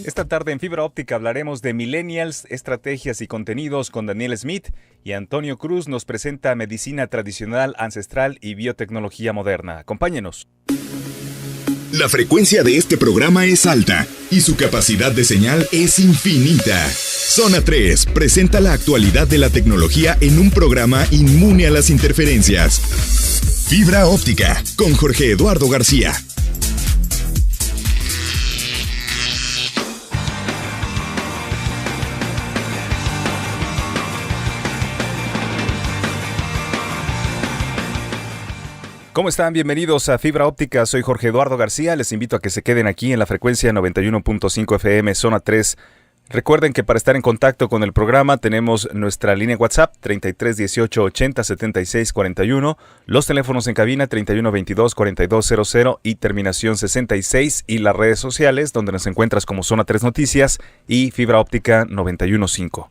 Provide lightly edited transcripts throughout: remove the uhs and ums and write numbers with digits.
Esta tarde en Fibra Óptica hablaremos de millennials, estrategias y contenidos con Daniel Smith, y Antonio Cruz nos presenta medicina tradicional, ancestral y biotecnología moderna. Acompáñenos. La frecuencia de este programa es alta y su capacidad de señal es infinita. Zona 3 presenta la actualidad de la tecnología en un programa inmune a las interferencias. Fibra Óptica con Jorge Eduardo García. ¿Cómo están? Bienvenidos a Fibra Óptica. Soy Jorge Eduardo García. Les invito a que se queden aquí en la frecuencia 91.5 FM, Zona 3. Recuerden que para estar en contacto con el programa tenemos nuestra línea WhatsApp 33 18 80 76 41, los teléfonos en cabina 31 22 42 00 y terminación 66, y las redes sociales donde nos encuentras como Zona 3 Noticias y Fibra Óptica 91.5.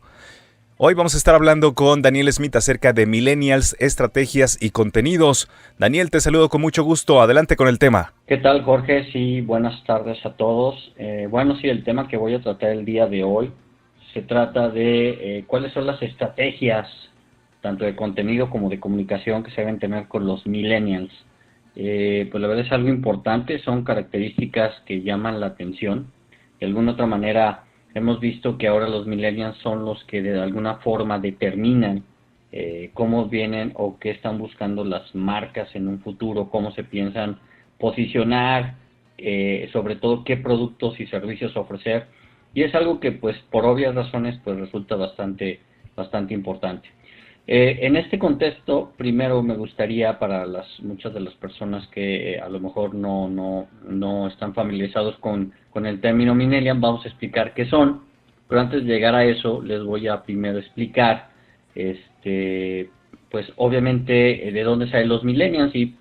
Hoy vamos a estar hablando con Daniel Smith acerca de millennials, estrategias y contenidos. Daniel, te saludo con mucho gusto. Adelante con el tema. ¿Qué tal, Jorge? Sí, buenas tardes a todos. El tema que voy a tratar el día de hoy se trata de cuáles son las estrategias, tanto de contenido como de comunicación, que se deben tener con los millennials. Pues la verdad es algo importante, son características que llaman la atención. De alguna otra manera, hemos visto que ahora los millennials son los que de alguna forma determinan cómo vienen o qué están buscando las marcas en un futuro, cómo se piensan posicionar, sobre todo qué productos y servicios ofrecer. Y es algo que, pues, por obvias razones, pues resulta bastante importante. En este contexto, primero me gustaría, para muchas de las personas que a lo mejor no están familiarizados con el término millennial, vamos a explicar qué son, pero antes de llegar a eso, les voy a primero explicar, pues obviamente, de dónde salen los millennials. Y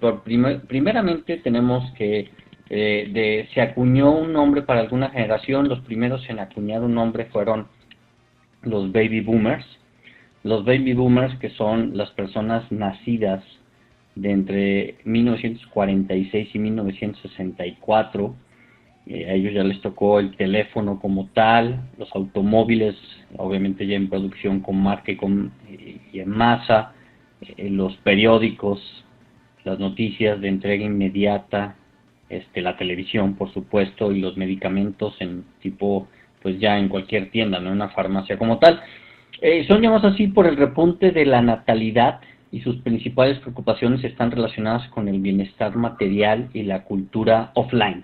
primeramente tenemos que se acuñó un nombre para alguna generación. Los primeros en acuñar un nombre fueron los baby boomers. Los baby boomers, que son las personas nacidas de entre 1946 y 1964, a ellos ya les tocó el teléfono como tal, los automóviles, obviamente ya en producción con marca y en masa, los periódicos, las noticias de entrega inmediata, la televisión, por supuesto, y los medicamentos en tipo, pues ya en cualquier tienda, no en una farmacia como tal. Son llamados así por el repunte de la natalidad, y sus principales preocupaciones están relacionadas con el bienestar material y la cultura offline,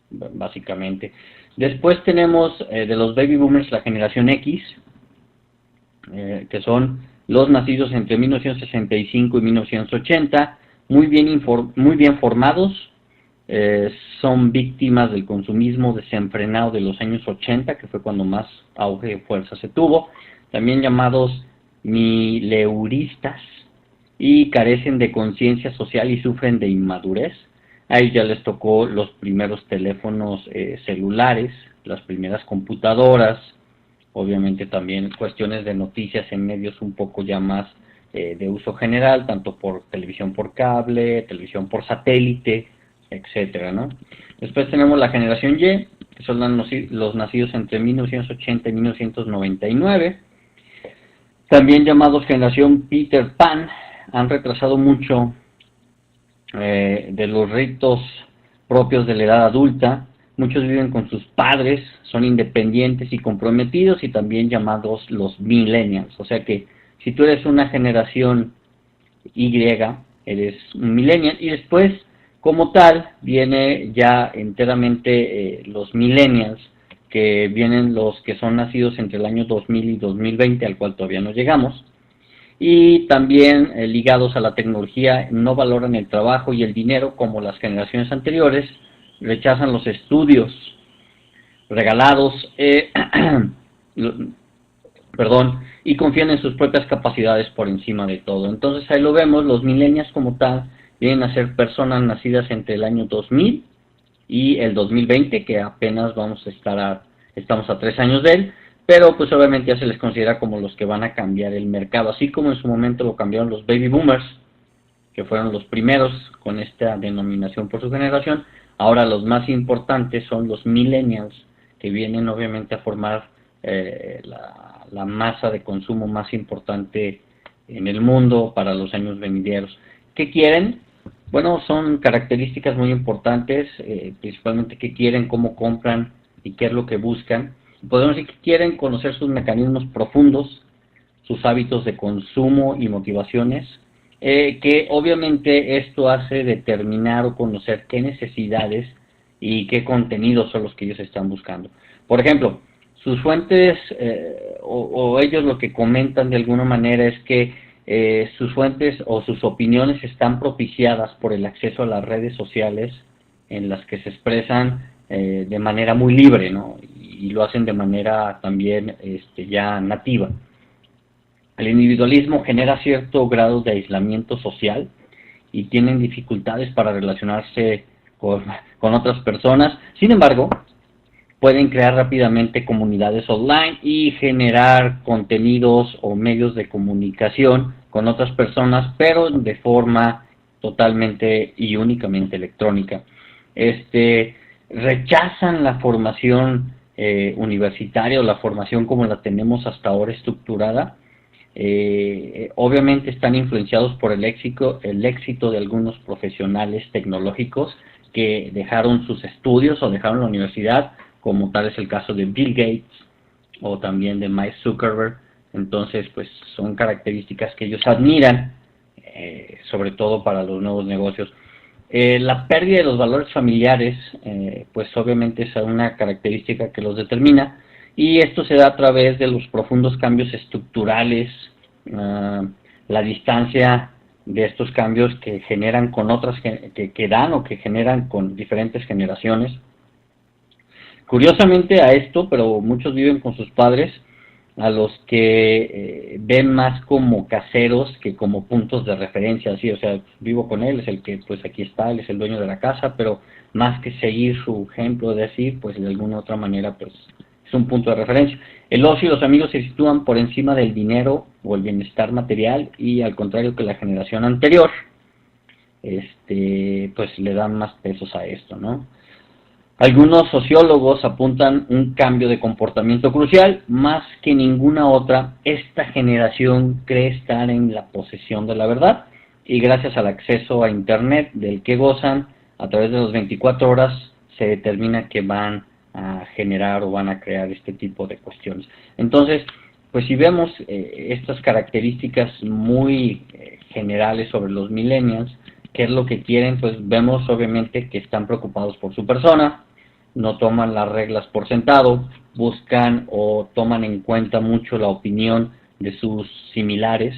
básicamente. Después tenemos de los baby boomers la generación X, que son los nacidos entre 1965 y 1980, muy bien formados, son víctimas del consumismo desenfrenado de los años 80, que fue cuando más auge de fuerza se tuvo. También llamados mileuristas, y carecen de conciencia social y sufren de inmadurez. A ellos ya les tocó los primeros teléfonos celulares, las primeras computadoras, obviamente también cuestiones de noticias en medios un poco ya más de uso general, tanto por televisión por cable, televisión por satélite, etcétera, ¿no? Después tenemos la generación Y, que son los nacidos entre 1980 y 1999. También llamados generación Peter Pan, han retrasado mucho de los ritos propios de la edad adulta. Muchos viven con sus padres, son independientes y comprometidos, y también llamados los millennials. O sea que si tú eres una generación Y, eres un millennial. Y después, como tal, viene ya enteramente los millennials, que vienen los que son nacidos entre el año 2000 y 2020, al cual todavía no llegamos, y también ligados a la tecnología, no valoran el trabajo y el dinero como las generaciones anteriores, rechazan los estudios regalados, y confían en sus propias capacidades por encima de todo. Entonces ahí lo vemos, los millennials como tal vienen a ser personas nacidas entre el año 2000 y el 2020, que apenas estamos a 3 años de él, pero pues obviamente ya se les considera como los que van a cambiar el mercado, así como en su momento lo cambiaron los baby boomers, que fueron los primeros con esta denominación por su generación. Ahora los más importantes son los millennials, que vienen obviamente a formar la masa de consumo más importante en el mundo para los años venideros. ¿Qué quieren? Bueno, son características muy importantes, principalmente qué quieren, cómo compran y qué es lo que buscan. Podemos decir que quieren conocer sus mecanismos profundos, sus hábitos de consumo y motivaciones, que obviamente esto hace determinar o conocer qué necesidades y qué contenidos son los que ellos están buscando. Por ejemplo, sus fuentes o ellos lo que comentan de alguna manera es que sus fuentes o sus opiniones están propiciadas por el acceso a las redes sociales en las que se expresan de manera muy libre, ¿no? Y lo hacen de manera también ya nativa. El individualismo genera cierto grado de aislamiento social y tienen dificultades para relacionarse con otras personas. Sin embargo, pueden crear rápidamente comunidades online y generar contenidos o medios de comunicación con otras personas, pero de forma totalmente y únicamente electrónica. Rechazan la formación universitaria o la formación como la tenemos hasta ahora estructurada. Obviamente están influenciados por el éxito de algunos profesionales tecnológicos que dejaron sus estudios o dejaron la universidad, como tal es el caso de Bill Gates o también de Mike Zuckerberg. Entonces, pues son características que ellos admiran, sobre todo para los nuevos negocios. La pérdida de los valores familiares, pues obviamente es una característica que los determina, y esto se da a través de los profundos cambios estructurales, la distancia de estos cambios que generan con otras, que dan o que generan con diferentes generaciones. Curiosamente a esto, pero muchos viven con sus padres, a los que ven más como caseros que como puntos de referencia, así, o sea, vivo con él, es el que pues aquí está, él es el dueño de la casa, pero más que seguir su ejemplo de decir, pues de alguna otra manera pues es un punto de referencia. El ocio y los amigos se sitúan por encima del dinero o el bienestar material, y al contrario que la generación anterior, pues le dan más pesos a esto, ¿no? Algunos sociólogos apuntan un cambio de comportamiento crucial. Más que ninguna otra, esta generación cree estar en la posesión de la verdad, y gracias al acceso a Internet del que gozan a través de las 24 horas, se determina que van a generar o van a crear este tipo de cuestiones. Entonces, pues si vemos estas características muy generales sobre los millennials, ¿qué es lo que quieren? Pues vemos obviamente que están preocupados por su persona, no toman las reglas por sentado, buscan o toman en cuenta mucho la opinión de sus similares.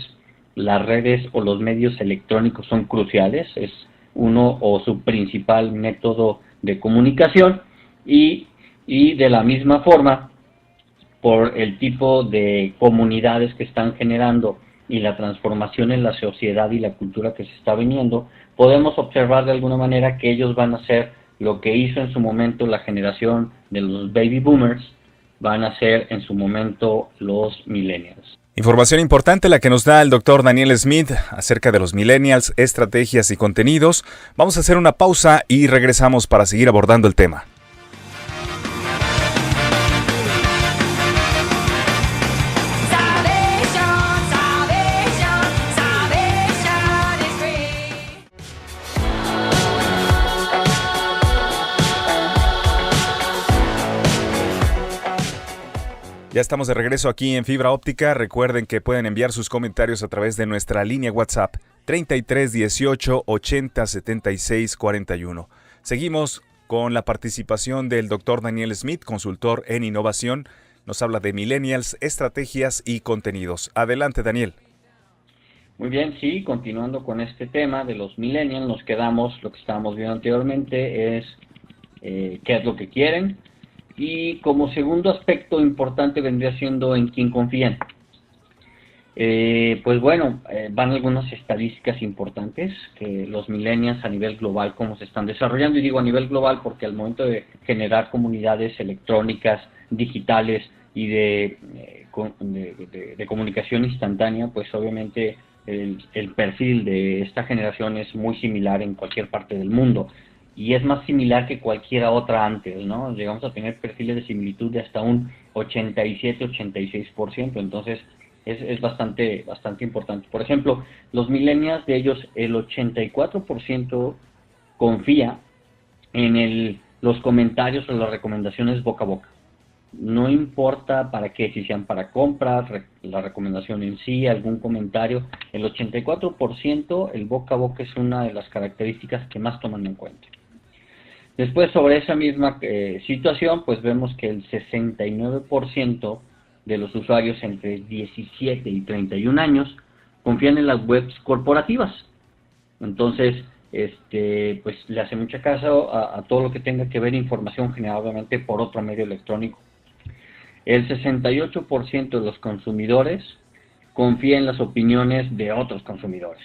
Las redes o los medios electrónicos son cruciales, es uno o su principal método de comunicación, y de la misma forma, por el tipo de comunidades que están generando y la transformación en la sociedad y la cultura que se está viniendo, podemos observar de alguna manera que ellos van a ser lo que hizo en su momento la generación de los baby boomers, van a ser en su momento los millennials. Información importante la que nos da el doctor Daniel Smith acerca de los millennials, estrategias y contenidos. Vamos a hacer una pausa y regresamos para seguir abordando el tema. Ya estamos de regreso aquí en Fibra Óptica. Recuerden que pueden enviar sus comentarios a través de nuestra línea WhatsApp 33 18 80 76 41. Seguimos con la participación del doctor Daniel Smith, consultor en innovación. Nos habla de millennials, estrategias y contenidos. Adelante, Daniel. Muy bien, sí, continuando con este tema de los millennials, nos quedamos, lo que estábamos viendo anteriormente es qué es lo que quieren. Y como segundo aspecto importante vendría siendo en quién confían. Pues bueno, van algunas estadísticas importantes que los millennials a nivel global cómo se están desarrollando, y digo a nivel global porque al momento de generar comunidades electrónicas, digitales y de comunicación instantánea, pues obviamente el perfil de esta generación es muy similar en cualquier parte del mundo. y es más similar que cualquiera otra antes, ¿no? Llegamos a tener perfiles de similitud de hasta un 87-86%, entonces es bastante importante. Por ejemplo, los millennials, de ellos el 84% confía en los comentarios o las recomendaciones boca a boca. No importa para qué, si sean para compras, la recomendación en sí, algún comentario, el 84% el boca a boca es una de las características que más toman en cuenta. Después, sobre esa misma situación, pues vemos que el 69% de los usuarios entre 17 y 31 años confían en las webs corporativas. Entonces, pues le hace mucha caso a todo lo que tenga que ver información generada obviamente por otro medio electrónico. El 68% de los consumidores confía en las opiniones de otros consumidores.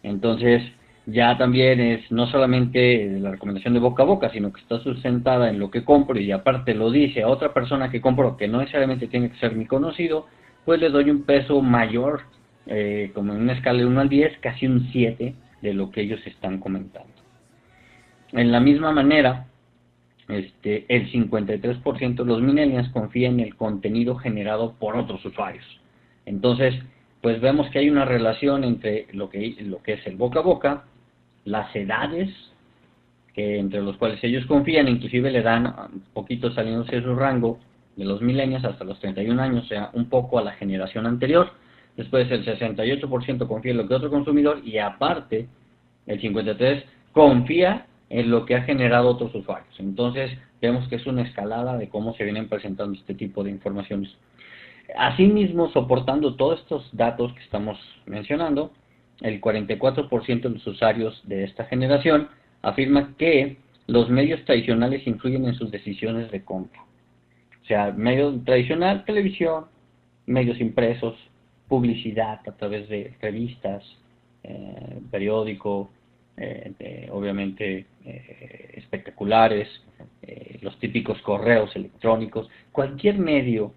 Entonces, ya también es no solamente la recomendación de boca a boca, sino que está sustentada en lo que compro y aparte lo dice a otra persona que compro, que no necesariamente tiene que ser mi conocido, pues le doy un peso mayor, como en una escala de 1 al 10, casi un 7 de lo que ellos están comentando. En la misma manera, el 53% de los millennials confía en el contenido generado por otros usuarios. Entonces, pues vemos que hay una relación entre lo que es el boca a boca, las edades, entre los cuales ellos confían, inclusive le dan un poquito saliéndose de su rango de los millennials hasta los 31 años, o sea, un poco a la generación anterior. Después el 68% confía en lo que otro consumidor y aparte el 53% confía en lo que ha generado otros usuarios. Entonces vemos que es una escalada de cómo se vienen presentando este tipo de informaciones. Asimismo, soportando todos estos datos que estamos mencionando, el 44% de los usuarios de esta generación afirma que los medios tradicionales influyen en sus decisiones de compra. O sea, medio tradicional, televisión, medios impresos, publicidad a través de revistas, periódico, obviamente espectaculares, los típicos correos electrónicos, cualquier medio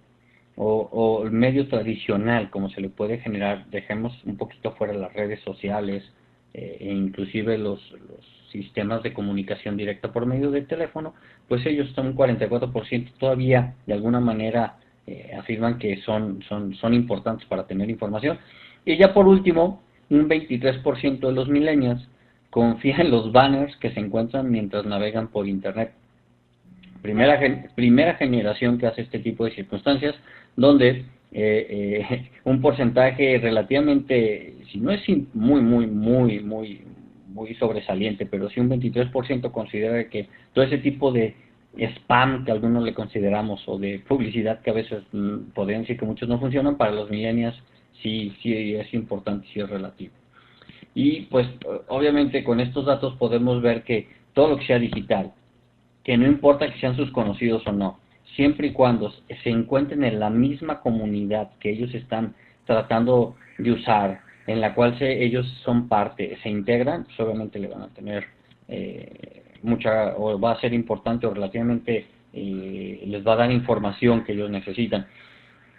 o el medio tradicional como se le puede generar, dejemos un poquito fuera las redes sociales e inclusive los sistemas de comunicación directa por medio del teléfono, pues ellos son un 44% todavía de alguna manera afirman que son importantes para tener información. Y ya por último, un 23% de los millennials confía en los banners que se encuentran mientras navegan por internet. Primera generación que hace este tipo de circunstancias, donde un porcentaje relativamente, si no es muy sobresaliente, pero sí un 23% considera que todo ese tipo de spam que algunos le consideramos o de publicidad que a veces podrían decir que muchos no funcionan, para los millennials sí es importante, sí es relativo. Y pues obviamente con estos datos podemos ver que todo lo que sea digital, que no importa que sean sus conocidos o no, siempre y cuando se encuentren en la misma comunidad que ellos están tratando de usar, en la cual ellos son parte, se integran, pues obviamente le van a tener o va a ser importante o relativamente les va a dar información que ellos necesitan.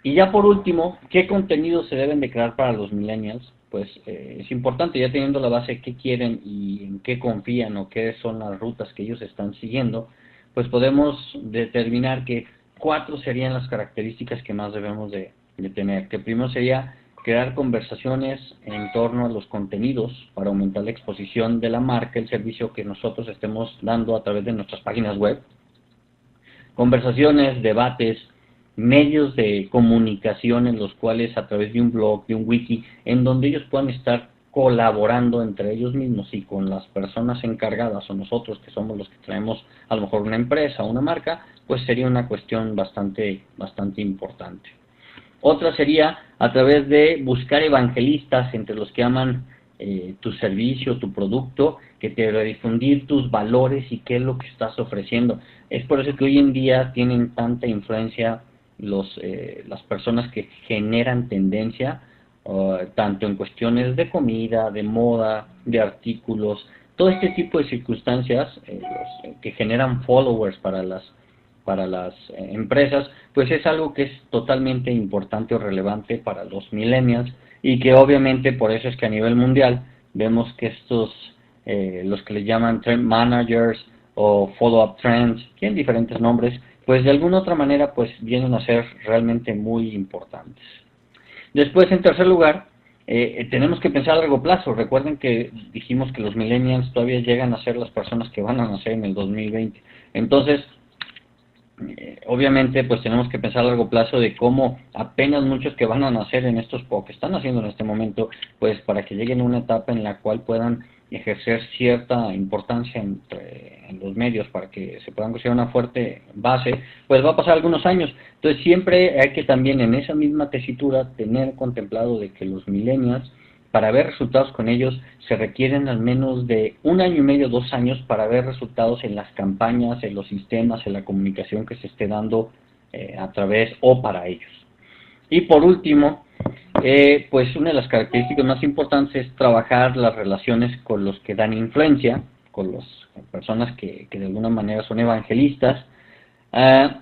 Y ya por último, ¿qué contenidos se deben de crear para los millennials? Pues es importante, ya teniendo la base de qué quieren y en qué confían o qué son las rutas que ellos están siguiendo, pues podemos determinar que 4 serían las características que más debemos de tener. Que primero sería crear conversaciones en torno a los contenidos para aumentar la exposición de la marca, el servicio que nosotros estemos dando a través de nuestras páginas web. Conversaciones, debates, medios de comunicación en los cuales a través de un blog, de un wiki, en donde ellos puedan estar colaborando entre ellos mismos y con las personas encargadas o nosotros que somos los que traemos a lo mejor una empresa o una marca, pues sería una cuestión bastante importante. Otra sería a través de buscar evangelistas entre los que aman tu servicio, tu producto, que te va a difundir tus valores y qué es lo que estás ofreciendo. Es por eso que hoy en día tienen tanta influencia las personas que generan tendencia, tanto en cuestiones de comida, de moda, de artículos, todo este tipo de circunstancias que generan followers para las empresas, pues es algo que es totalmente importante o relevante para los millennials y que obviamente por eso es que a nivel mundial vemos que estos, los que le llaman trend managers o follow-up trends, tienen diferentes nombres, pues de alguna otra manera pues vienen a ser realmente muy importantes. Después, en tercer lugar, tenemos que pensar a largo plazo. Recuerden que dijimos que los millennials todavía llegan a ser las personas que van a nacer en el 2020. Entonces, obviamente, pues tenemos que pensar a largo plazo de cómo apenas muchos que van a nacer en estos, o que están naciendo en este momento, pues para que lleguen a una etapa en la cual puedan ejercer cierta importancia en los medios para que se puedan considerar una fuerte base, pues va a pasar algunos años. Entonces siempre hay que también en esa misma tesitura tener contemplado de que los millennials, para ver resultados con ellos, se requieren al menos de 1 año y medio, 2 años para ver resultados en las campañas, en los sistemas, en la comunicación que se esté dando a través o para ellos. Y por último, pues una de las características más importantes es trabajar las relaciones con los que dan influencia, con las personas que de alguna manera son evangelistas,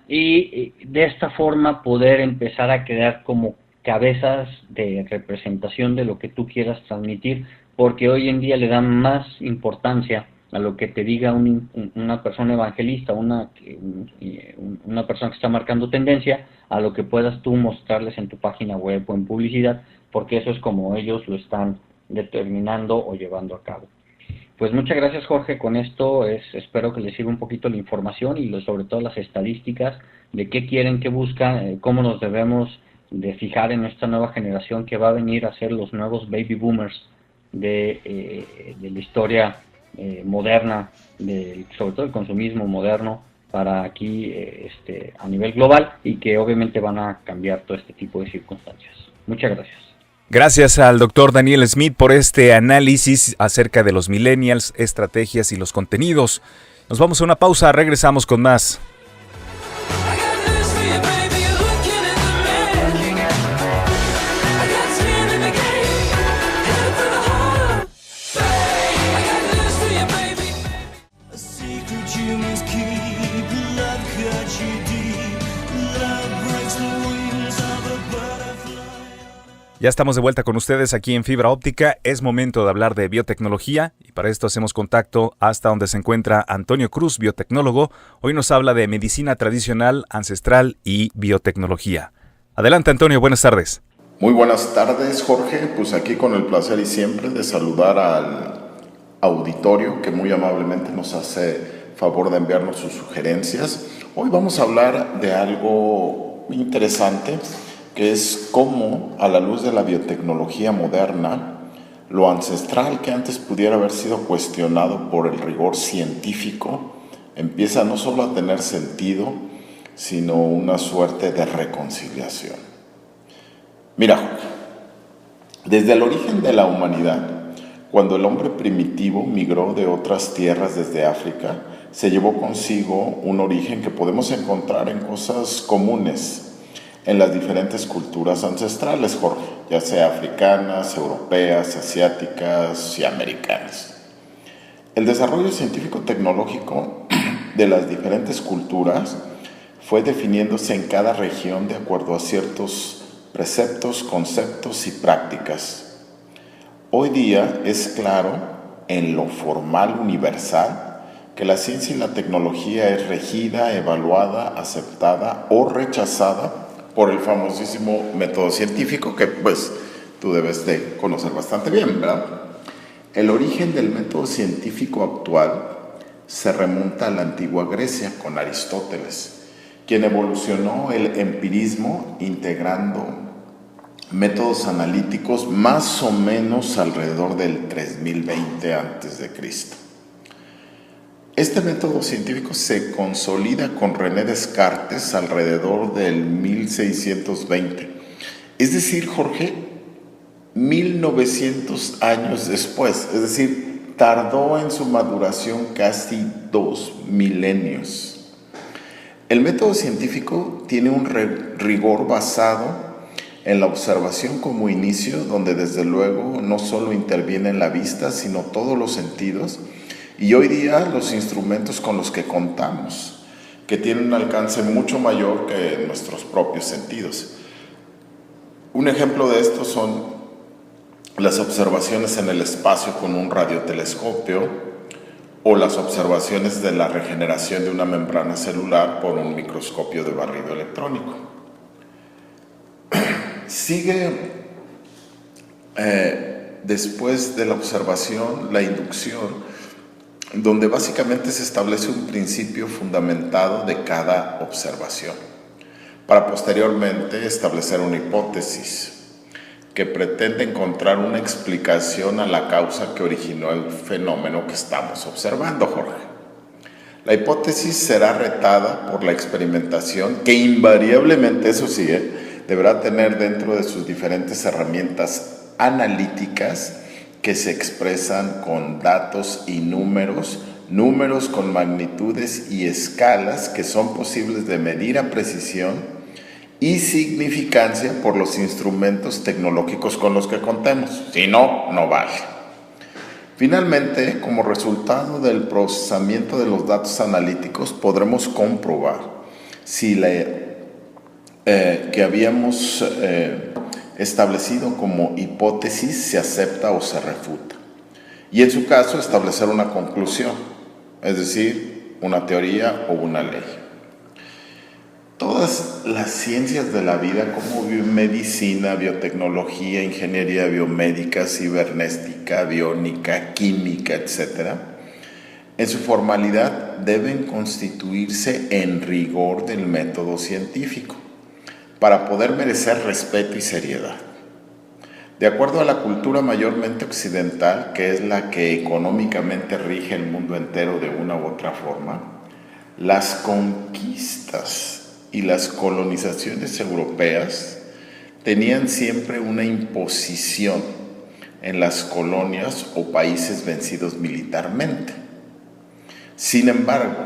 y de esta forma poder empezar a crear como cabezas de representación de lo que tú quieras transmitir, porque hoy en día le dan más importancia a lo que te diga una persona evangelista, una persona que está marcando tendencia, a lo que puedas tú mostrarles en tu página web o en publicidad, porque eso es como ellos lo están determinando o llevando a cabo. Pues muchas gracias, Jorge. Con esto espero que les sirva un poquito la información y sobre todo las estadísticas de qué quieren, qué buscan, cómo nos debemos de fijar en esta nueva generación que va a venir a ser los nuevos baby boomers de la historia moderna, sobre todo el consumismo moderno para aquí a nivel global, y que obviamente van a cambiar todo este tipo de circunstancias. Muchas gracias. Gracias al doctor Daniel Smith por este análisis acerca de los millennials, estrategias y los contenidos. Nos vamos a una pausa, regresamos con más. Ya estamos de vuelta con ustedes aquí en Fibra Óptica. Es momento de hablar de biotecnología y para esto hacemos contacto hasta donde se encuentra Antonio Cruz, biotecnólogo. Hoy nos habla de medicina tradicional, ancestral y biotecnología. Adelante, Antonio, buenas tardes. Muy buenas tardes, Jorge. Pues aquí con el placer y siempre de saludar al auditorio que muy amablemente nos hace favor de enviarnos sus sugerencias. Hoy vamos a hablar de algo interesante, que es cómo, a la luz de la biotecnología moderna, lo ancestral que antes pudiera haber sido cuestionado por el rigor científico, empieza no solo a tener sentido, sino una suerte de reconciliación. Mira, desde el origen de la humanidad, cuando el hombre primitivo migró de otras tierras desde África, se llevó consigo un origen que podemos encontrar en cosas comunes en las diferentes culturas ancestrales, Jorge, ya sea africanas, europeas, asiáticas y americanas. El desarrollo científico-tecnológico de las diferentes culturas fue definiéndose en cada región de acuerdo a ciertos preceptos, conceptos y prácticas. Hoy día es claro, en lo formal universal, que la ciencia y la tecnología es regida, evaluada, aceptada o rechazada por el famosísimo método científico, que pues tú debes de conocer bastante bien, ¿verdad? El origen del método científico actual se remonta a la antigua Grecia con Aristóteles, quien evolucionó el empirismo integrando métodos analíticos más o menos alrededor del 3020 a.C. Este método científico se consolida con René Descartes alrededor del 1620. Es decir, Jorge, 1900 años después. Es decir, tardó en su maduración casi 2 milenios. El método científico tiene un rigor basado en la observación como inicio, donde desde luego no solo interviene la vista, sino todos los sentidos, y hoy día los instrumentos con los que contamos, que tienen un alcance mucho mayor que nuestros propios sentidos. Un ejemplo de esto son las observaciones en el espacio con un radiotelescopio, o las observaciones de la regeneración de una membrana celular por un microscopio de barrido electrónico. Sigue después de la observación la inducción, donde básicamente se establece un principio fundamentado de cada observación, para posteriormente establecer una hipótesis que pretende encontrar una explicación a la causa que originó el fenómeno que estamos observando, Jorge. La hipótesis será retada por la experimentación, que invariablemente, eso sí, deberá tener dentro de sus diferentes herramientas analíticas que se expresan con datos y números con magnitudes y escalas que son posibles de medir a precisión y significancia por los instrumentos tecnológicos con los que contemos. Si no, no vale. Finalmente, como resultado del procesamiento de los datos analíticos, podremos comprobar si que habíamos establecido como hipótesis se acepta o se refuta. Y en su caso, establecer una conclusión, es decir, una teoría o una ley. Todas las ciencias de la vida, como biomedicina, biotecnología, ingeniería biomédica, cibernética, biónica, química, etc., en su formalidad deben constituirse en rigor del método científico para poder merecer respeto y seriedad. De acuerdo a la cultura mayormente occidental, que es la que económicamente rige el mundo entero de una u otra forma, las conquistas y las colonizaciones europeas tenían siempre una imposición en las colonias o países vencidos militarmente. Sin embargo,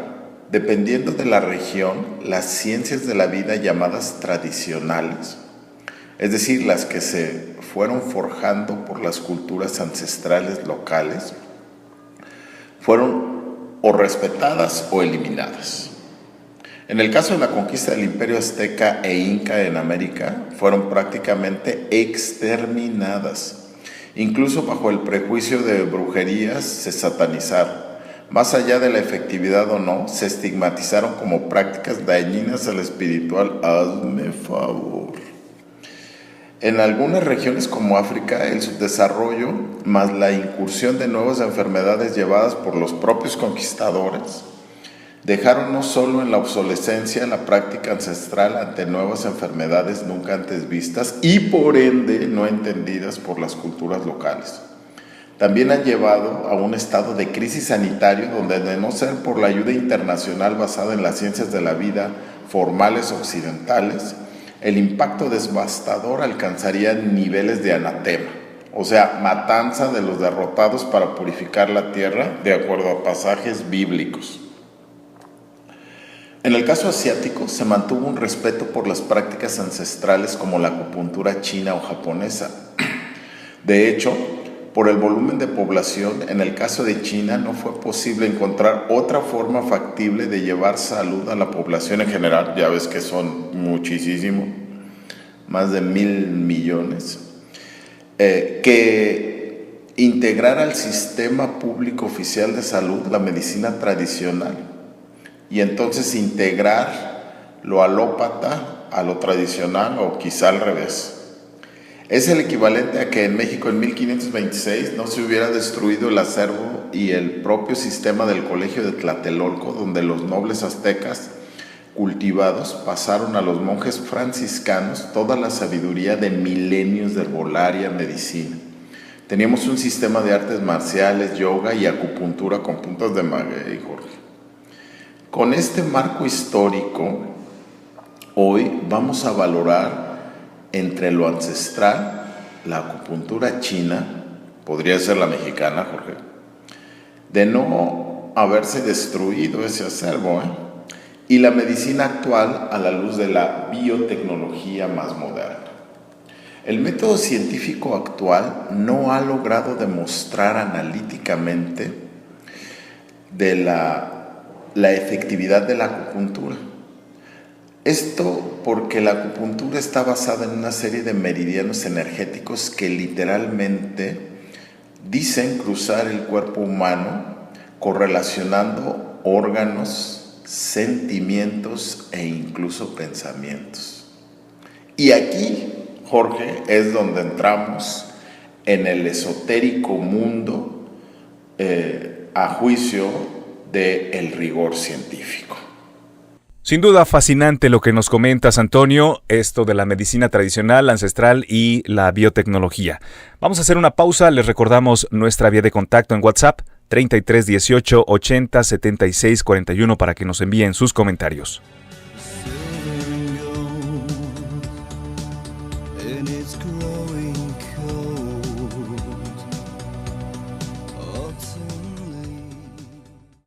dependiendo de la región, las ciencias de la vida llamadas tradicionales, es decir, las que se fueron forjando por las culturas ancestrales locales, fueron o respetadas o eliminadas. En el caso de la conquista del Imperio Azteca e Inca en América, fueron prácticamente exterminadas. Incluso bajo el prejuicio de brujerías se satanizaron. Más allá de la efectividad o no, se estigmatizaron como prácticas dañinas al espiritual. Hazme favor. En algunas regiones como África, el subdesarrollo más la incursión de nuevas enfermedades llevadas por los propios conquistadores dejaron no solo en la obsolescencia la práctica ancestral ante nuevas enfermedades nunca antes vistas y por ende no entendidas por las culturas locales. También han llevado a un estado de crisis sanitario donde, de no ser por la ayuda internacional basada en las ciencias de la vida formales occidentales, el impacto devastador alcanzaría niveles de anatema, o sea, matanza de los derrotados para purificar la tierra, de acuerdo a pasajes bíblicos. En el caso asiático, se mantuvo un respeto por las prácticas ancestrales como la acupuntura china o japonesa. De hecho, por el volumen de población, en el caso de China no fue posible encontrar otra forma factible de llevar salud a la población en general, ya ves que son muchísimo, más de 1,000 millones, que integrar al sistema público oficial de salud la medicina tradicional y entonces integrar lo alópata a lo tradicional o quizá al revés. Es el equivalente a que en México en 1526 no se hubiera destruido el acervo y el propio sistema del Colegio de Tlatelolco, donde los nobles aztecas cultivados pasaron a los monjes franciscanos toda la sabiduría de milenios de herbolaria, medicina. Teníamos un sistema de artes marciales, yoga y acupuntura con puntos de maguey, Jorge. Con este marco histórico, hoy vamos a valorar entre lo ancestral, la acupuntura china, podría ser la mexicana, Jorge, de no haberse destruido ese acervo, y la medicina actual a la luz de la biotecnología más moderna. El método científico actual no ha logrado demostrar analíticamente de la efectividad de la acupuntura. Esto porque la acupuntura está basada en una serie de meridianos energéticos que literalmente dicen cruzar el cuerpo humano correlacionando órganos, sentimientos e incluso pensamientos. Y aquí, Jorge, es donde entramos en el esotérico mundo a juicio del rigor científico. Sin duda fascinante lo que nos comentas, Antonio, esto de la medicina tradicional, ancestral y la biotecnología. Vamos a hacer una pausa, les recordamos nuestra vía de contacto en WhatsApp, 33 18 80 76 41 para que nos envíen sus comentarios.